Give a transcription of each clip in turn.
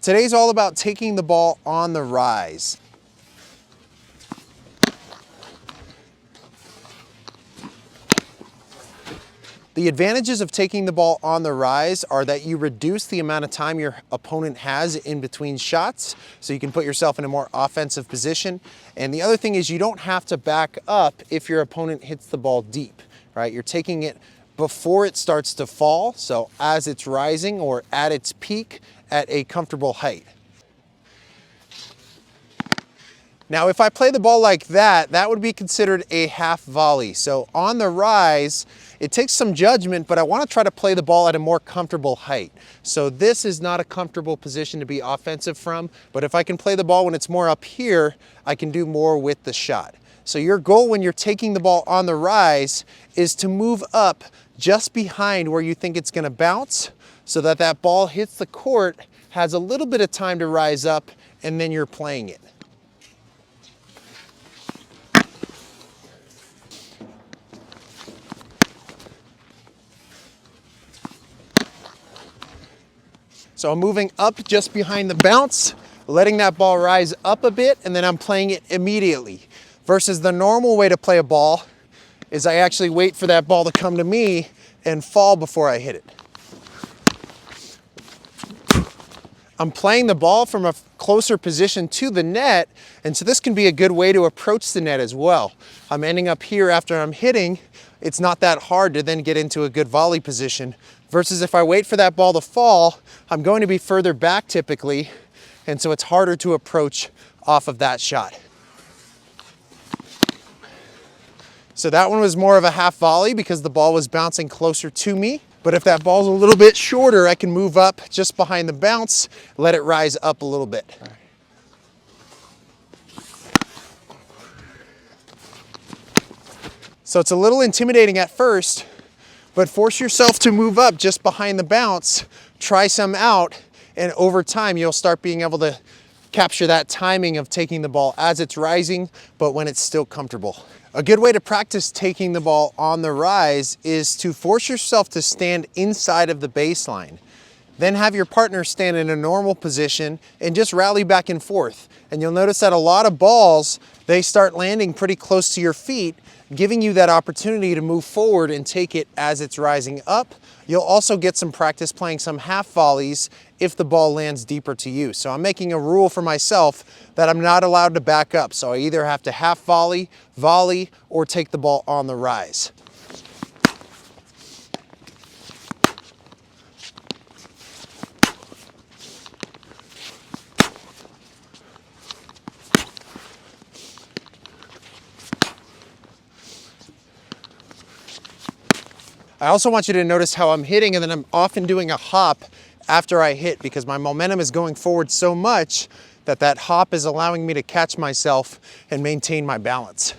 Today's all about taking the ball on the rise. The advantages of taking the ball on the rise are that you reduce the amount of time your opponent has in between shots, so you can put yourself in a more offensive position. And the other thing is you don't have to back up if your opponent hits the ball deep, right? You're taking it before it starts to fall, so as it's rising or at its peak at a comfortable height. Now, if I play the ball like that, that would be considered a half volley. So on the rise, it takes some judgment, but I want to try to play the ball at a more comfortable height. So this is not a comfortable position to be offensive from, but if I can play the ball when it's more up here, I can do more with the shot. So your goal when you're taking the ball on the rise is to move up just behind where you think it's going to bounce, so that that ball hits the court, has a little bit of time to rise up, and then you're playing it. So I'm moving up just behind the bounce, letting that ball rise up a bit, and then I'm playing it immediately. Versus the normal way to play a ball is I actually wait for that ball to come to me and fall before I hit it. I'm playing the ball from a closer position to the net, and so this can be a good way to approach the net as well. I'm ending up here after I'm hitting. It's not that hard to then get into a good volley position. Versus if I wait for that ball to fall, I'm going to be further back typically, and so it's harder to approach off of that shot. So that one was more of a half volley because the ball was bouncing closer to me. But if that ball's a little bit shorter, I can move up just behind the bounce, let it rise up a little bit. So it's a little intimidating at first, but force yourself to move up just behind the bounce, try some out, and over time you'll start being able to capture that timing of taking the ball as it's rising, but when it's still comfortable. A good way to practice taking the ball on the rise is to force yourself to stand inside of the baseline. Then have your partner stand in a normal position and just rally back and forth. And you'll notice that a lot of balls, they start landing pretty close to your feet, giving you that opportunity to move forward and take it as it's rising up. You'll also get some practice playing some half volleys if the ball lands deeper to you. So I'm making a rule for myself that I'm not allowed to back up. So I either have to half volley, volley, or take the ball on the rise. I also want you to notice how I'm hitting, and then I'm often doing a hop after I hit because my momentum is going forward so much that that hop is allowing me to catch myself and maintain my balance.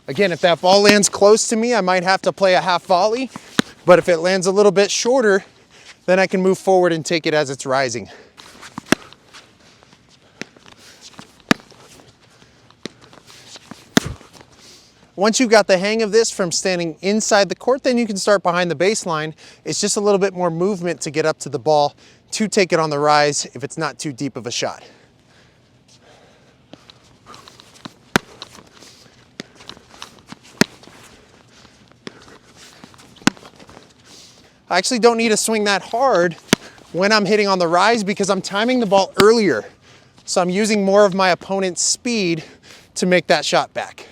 Again, if that ball lands close to me, I might have to play a half volley, but if it lands a little bit shorter, then I can move forward and take it as it's rising. Once you've got the hang of this from standing inside the court, then you can start behind the baseline. It's just a little bit more movement to get up to the ball to take it on the rise if it's not too deep of a shot. I actually don't need to swing that hard when I'm hitting on the rise because I'm timing the ball earlier. So I'm using more of my opponent's speed to make that shot back.